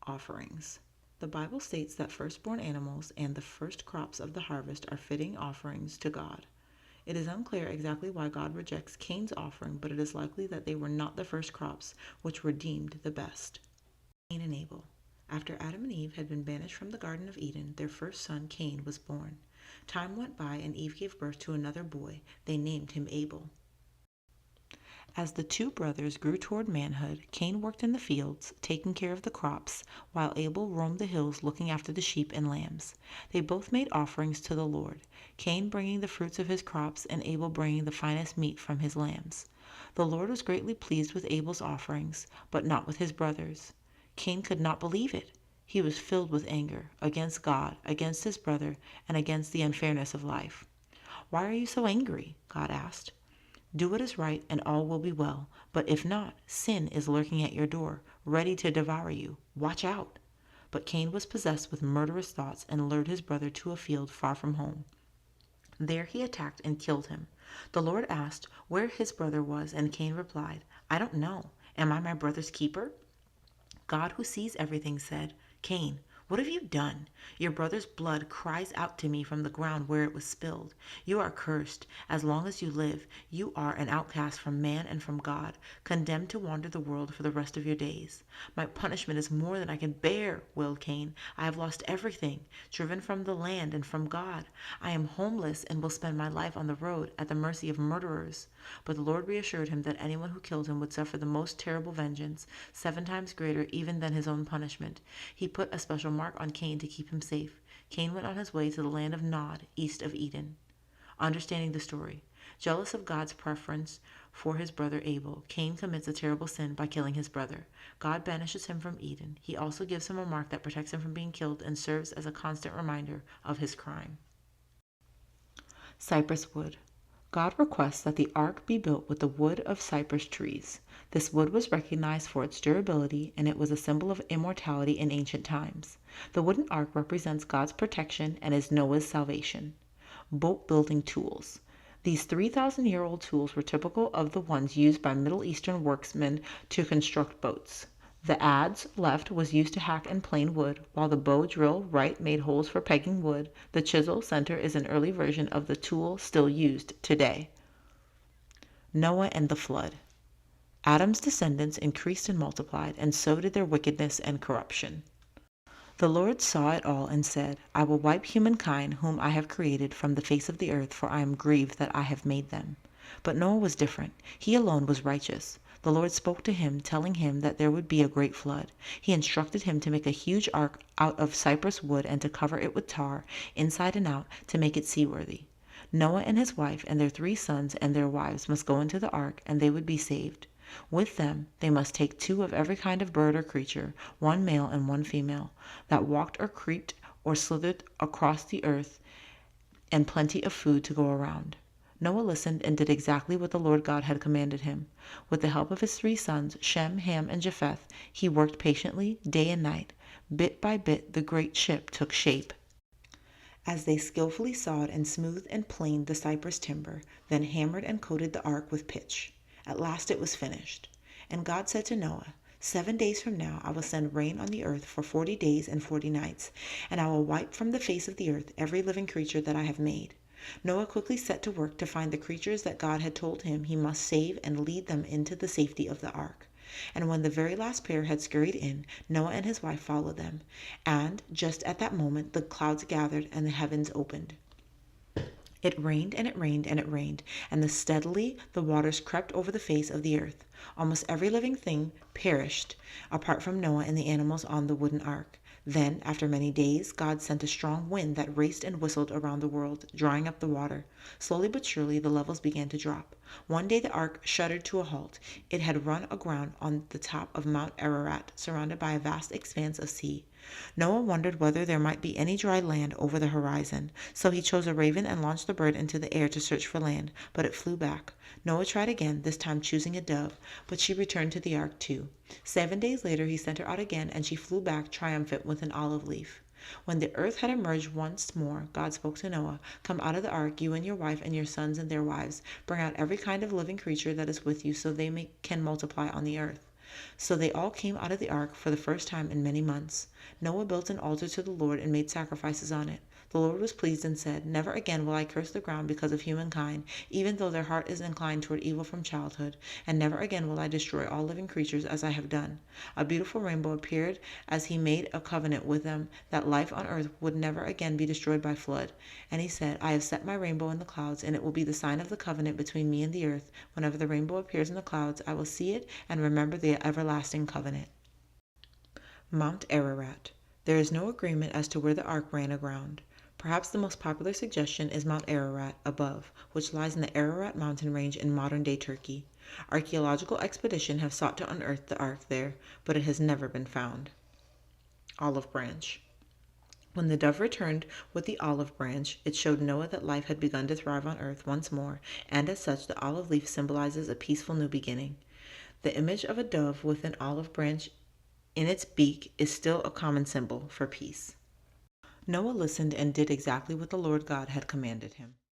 Offerings. The Bible states that firstborn animals and the first crops of the harvest are fitting offerings to God. It is unclear exactly why God rejects Cain's offering, but it is likely that they were not the first crops, which were deemed the best. Cain and Abel. After Adam and Eve had been banished from the Garden of Eden, their first son Cain was born. Time went by and Eve gave birth to another boy. They named him Abel. As the two brothers grew toward manhood, Cain worked in the fields, taking care of the crops, while Abel roamed the hills looking after the sheep and lambs. They both made offerings to the Lord, Cain bringing the fruits of his crops and Abel bringing the finest meat from his lambs. The Lord was greatly pleased with Abel's offerings, but not with his brothers. Cain could not believe it. He was filled with anger against God, against his brother, and against the unfairness of life. "Why are you so angry?" God asked. "Do what is right, and all will be well. But if not, sin is lurking at your door, ready to devour you. Watch out." But Cain was possessed with murderous thoughts and lured his brother to a field far from home. There he attacked and killed him. The Lord asked where his brother was, and Cain replied, "I don't know. Am I my brother's keeper?" God, who sees everything, said, "Cain, what have you done? Your brother's blood cries out to me from the ground where it was spilled. You are cursed. As long as you live, you are an outcast from man and from God, condemned to wander the world for the rest of your days." "My punishment is more than I can bear," wailed Cain. "I have lost everything, driven from the land and from God. I am homeless and will spend my life on the road, at the mercy of murderers." But the Lord reassured him that anyone who killed him would suffer the most terrible vengeance, 7 times greater even than his own punishment. He put a special mark on Cain to keep him safe. Cain went on his way to the land of Nod, east of Eden. Understanding the story. Jealous of God's preference for his brother Abel, Cain commits a terrible sin by killing his brother. God banishes him from Eden. He also gives him a mark that protects him from being killed and serves as a constant reminder of his crime. Cypress wood. God requests that the ark be built with the wood of cypress trees. This wood was recognized for its durability, and it was a symbol of immortality in ancient times. The wooden ark represents God's protection and is Noah's salvation. Boat building tools. These 3,000-year-old tools were typical of the ones used by Middle Eastern workmen to construct boats. The adze left was used to hack and plane wood, while the bow drill right made holes for pegging wood. The chisel center is an early version of the tool still used today. Noah and the flood. Adam's descendants increased and multiplied, and so did their wickedness and corruption. The Lord saw it all and said, "I will wipe humankind whom I have created from the face of the earth, for I am grieved that I have made them." But Noah was different. He alone was righteous. The Lord spoke to him, telling him that there would be a great flood. He instructed him to make a huge ark out of cypress wood and to cover it with tar, inside and out, to make it seaworthy. Noah and his wife and their 3 sons and their wives must go into the ark, and they would be saved. With them they must take 2 of every kind of bird or creature, 1 male and 1 female, that walked or creeped or slithered across the earth, and plenty of food to go around. Noah listened and did exactly what the Lord God had commanded him. With the help of his 3 sons, Shem, Ham, and Japheth, he worked patiently, day and night. Bit by bit the great ship took shape. As they skillfully sawed and smoothed and planed the cypress timber, then hammered and coated the ark with pitch. At last it was finished. And God said to Noah, 7 days from now I will send rain on the earth for 40 days and 40 nights, and I will wipe from the face of the earth every living creature that I have made. Noah quickly set to work to find the creatures that God had told him he must save and lead them into the safety of the ark. And when the very last pair had scurried in, Noah and his wife followed them. And just at that moment the clouds gathered and the heavens opened. It rained and it rained and it rained, and steadily the waters crept over the face of the earth. Almost every living thing perished, apart from Noah and the animals on the wooden ark. Then, after many days, God sent a strong wind that raced and whistled around the world, drying up the water. Slowly but surely the levels began to drop. One day the ark shuddered to a halt. It had run aground on the top of Mount Ararat, surrounded by a vast expanse of sea. Noah wondered whether there might be any dry land over the horizon, so he chose a raven and launched the bird into the air to search for land, but it flew back. Noah tried again, this time choosing a dove, but she returned to the ark too. 7 days later he sent her out again, and she flew back triumphant with an olive leaf. When the earth had emerged once more, God spoke to Noah, "Come out of the ark, you and your wife and your sons and their wives. Bring out every kind of living creature that is with you, so they can multiply on the earth." So they all came out of the ark for the first time in many months. Noah built an altar to the Lord and made sacrifices on it. The Lord was pleased and said, "Never again will I curse the ground because of humankind, even though their heart is inclined toward evil from childhood, and never again will I destroy all living creatures as I have done." A beautiful rainbow appeared as he made a covenant with them that life on earth would never again be destroyed by flood. And he said, "I have set my rainbow in the clouds, and it will be the sign of the covenant between me and the earth. Whenever the rainbow appears in the clouds, I will see it and remember the everlasting covenant." Mount Ararat. There is no agreement as to where the ark ran aground. Perhaps the most popular suggestion is Mount Ararat above, which lies in the Ararat mountain range in modern-day Turkey. Archaeological expeditions have sought to unearth the ark there, but it has never been found. Olive branch. When the dove returned with the olive branch, it showed Noah that life had begun to thrive on earth once more, and as such the olive leaf symbolizes a peaceful new beginning. The image of a dove with an olive branch in its beak is still a common symbol for peace. Noah listened and did exactly what the Lord God had commanded him.